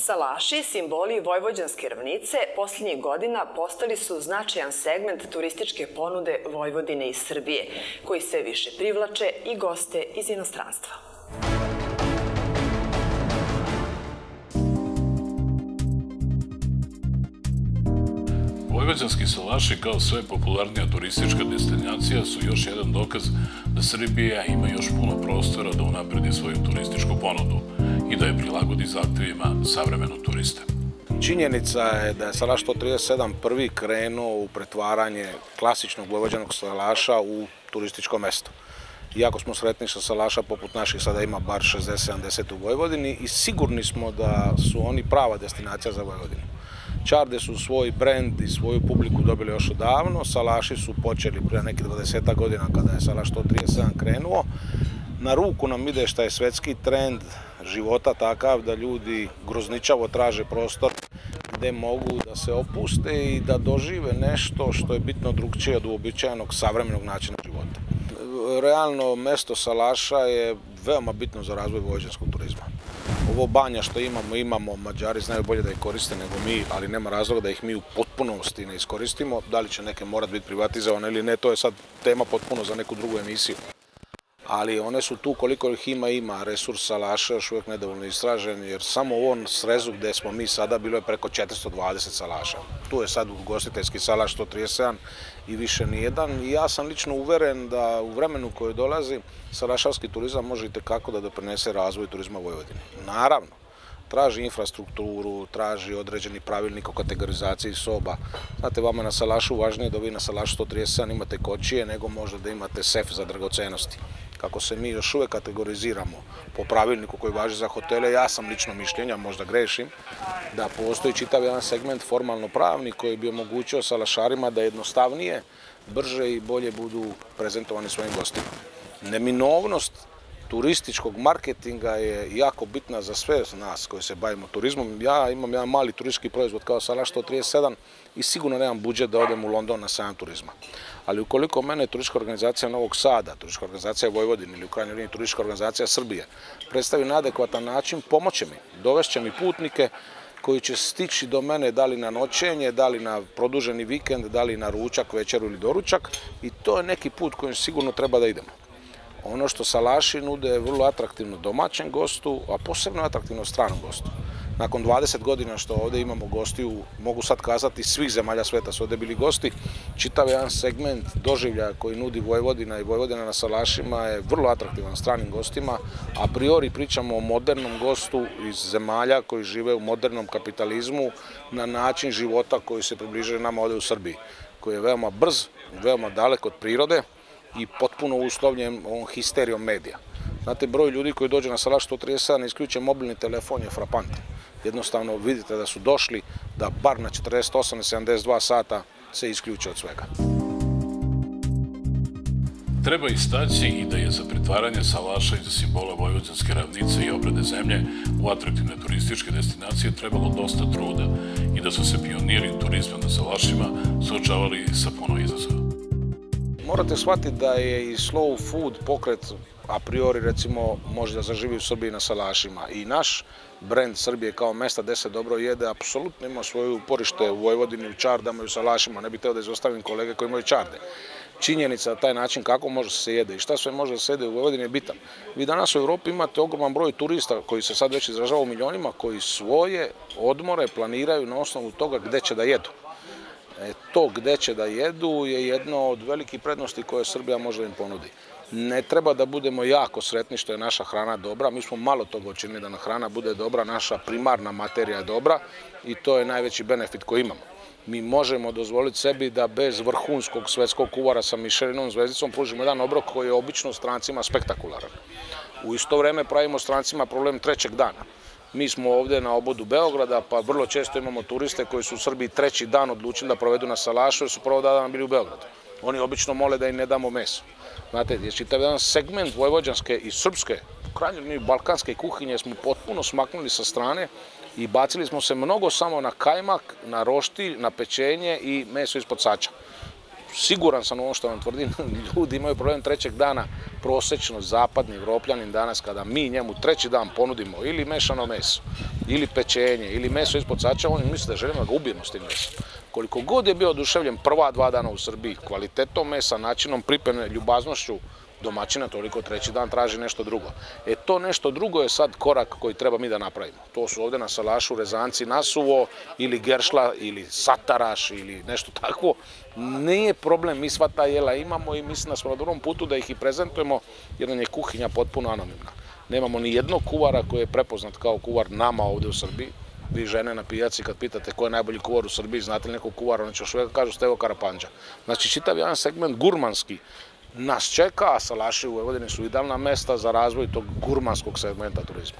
Salaši, simboli vojvođanske ravnice, posljednjih godina postali su značajan segment turističke ponude Vojvodine i Srbije, koji sve više privlače i goste iz inostranstva. Vojvođanski salaši kao sve popularnija turistička destinacija su još jedan dokaz da Srbija ima još puno prostora da unapredi svoju turističku ponudu i da je prilagodi zahtevima savremenog turiste. Činjenica je da je Salaš 137 prvi krenuo u pretvaranje klasičnog vojvođanog salaša u turističko mesto. Iako smo sretni što salaša poput naših sada ima bar 60-70 u Vojvodini i sigurni smo da su oni prava destinacija za Vojvodinu. Čarde su svoj brend i svoju publiku dobili još odavno, salaši su počeli prije nekih 20 godina kada je Salaš 137 krenuo. Na ruku nam ide što je svetski trend života takav da ljudi grozničavo traže prostor gde mogu da se opuste i da dožive nešto što je bitno drugčije od uobičajenog savremenog načina života. Realno, mesto salaša je veoma bitno za razvoj vojvođanskog turizma. Ovo banja što imamo, Mađari znaju bolje da ih koriste nego mi, ali nema razloga da ih mi u potpunosti ne iskoristimo. Da li će neke morati biti privatizovane ili ne, to je sad tema potpuno za neku drugu emisiju. Ali one su tu koliko ih ima, resurs salaša još uvijek nedovoljno istražen, jer samo u ovom srezu gde smo mi sada bilo je preko 420 salaša. Tu je sad ugostiteljski salaš 137 i više nijedan. I ja sam lično uveren da u vremenu koje dolazi salašarski turizam može itekako da doprinese razvoju turizma u Vojvodini. Naravno, traži infrastrukturu, traži određeni pravilnik o kategorizaciji soba. Znate, vama na salašu važnije da vi na salašu 137 imate kočije nego možda da imate sef za dragocenosti. Kako se mi još uvek kategoriziramo po pravilniku koji važi za hotele, ja sam lično mišljenja, možda grešim, da postoji čitav jedan segment formalno pravni koji bi omogućio salašarima da jednostavnije, brže i bolje budu prezentovani svojim gostima. Neminovnost turističkog marketinga je jako bitna za sve nas koji se bavimo turizmom. Ja imam jedan mali turistički proizvod kao Salaš 137 i sigurno nemam budžet da odem u London na sajam turizma. Ali ukoliko mene turistička organizacija Novog Sada, turistička organizacija Vojvodine ili u krajnjoj liniji turistička organizacija Srbije predstavi na adekvatan način, pomoće mi, dovešće mi putnike koji će stići do mene da li na noćenje, da li na produženi vikend, da li na ručak, večeru ili doručak i to je neki put kojim sigurno treba da idemo. Ono što salaši nude je vrlo atraktivno domaćem gostu, a posebno atraktivno stranom gostu. Nakon 20 godina što ovdje imamo gostiju, mogu sad kazati svih zemalja sveta su ovdje bili gosti, čitav jedan segment doživljaja koji nudi Vojvodina i Vojvodina na salašima je vrlo atraktivan stranim gostima. A priori pričamo o modernom gostu iz zemalja koji žive u modernom kapitalizmu na način života koji se približuje nama ovdje u Srbiji, koji je veoma brz, veoma dalek od prirode i potpuno uslovljen ovom histerijom medija. Znate, broj ljudi koji dođe na Salaš 137 isključe mobilni telefon je frapantan. Jednostavno vidite da su došli da bar na 48-72 sata se isključe od svega. Treba istaći i da je za pretvaranje salaša i za simbola vojvođanske ravnice i obrade zemlje u atraktivne turističke destinacije trebalo dosta truda i da su se pioniri turizma na salašima suočavali sa puno izazova. Morate shvatiti da je i slow food pokret a priori recimo može da zaživi u Srbiji na salašima i naš brend Srbije kao mesta gde se dobro jede apsolutno ima svoje uporište u Vojvodini, u čardama i u salašima. Ne bih hteo da izostavim kolege koji imaju čarde. Činjenica da taj način kako može se jede i šta sve može da se jede u Vojvodini je bitan. Vi danas u Evropi imate ogroman broj turista koji se sad već izražava u milionima koji svoje odmore planiraju na osnovu toga gde će da jedu. To gde će da jedu je jedno od velikih prednosti koje Srbija može da im ponudi. Ne treba da budemo jako sretni što je naša hrana dobra, mi smo malo toga učinili da hrana bude dobra, naša primarna materija je dobra i to je najveći benefit koji imamo. Mi možemo dozvoliti sebi da bez vrhunskog svetskog kuvara sa Mišelinom zvezdicom pružimo jedan obrok koji je obično strancima spektakularan. U isto vreme pravimo strancima problem trećeg dana. Mi smo ovdje na obodu Beograda, pa vrlo često imamo turiste koji su u Srbiji treći dan odlučili da provedu na salašu jer su prvo dana bili u Beogradu. Oni obično mole da im ne damo meso. Znate, je čitav jedan segment vojvođanske i srpske, u krajnjoj liniji balkanske kuhinje smo potpuno smaknuli sa strane i bacili smo se mnogo samo na kajmak, na roštilj, na pečenje i meso ispod sača. siguran sam u ovo što vam tvrdim, ljudi imaju problem trećeg dana, prosečno zapadni Evropljanin danas kada mi njemu treći dan ponudimo ili mešano meso, ili pečenje, ili meso ispod sača, on misli da želimo da ga ubijemo s tim mesom. Koliko god je bio oduševljen prva 2 dana u Srbiji kvalitetom mesa, načinom pripreme, ljubaznošću domaćina, toliko treći dan traži nešto drugo. To nešto drugo je sad korak koji treba mi da napravimo. To su ovde na salašu rezanci nasuvo ili geršla ili sataraš ili nešto takvo. Nije problem, mi sva ta jela imamo i mislim da smo na dobrom putu da ih i prezentujemo jer nam je kuhinja potpuno anonimna. Nemamo ni jednog kuvara koji je prepoznat kao kuvar nama ovde u Srbiji. Vi žene na pijaci kad pitate ko je najbolji kuvar u Srbiji, znate li nekog kuvara, oni će još uvijek kažu Stevo Karapandža. Znači čitav jedan segment gurmanski nas čeka, a salaši u Vojvodini su idealna mesta za razvoj tog gurmanskog segmenta turizma.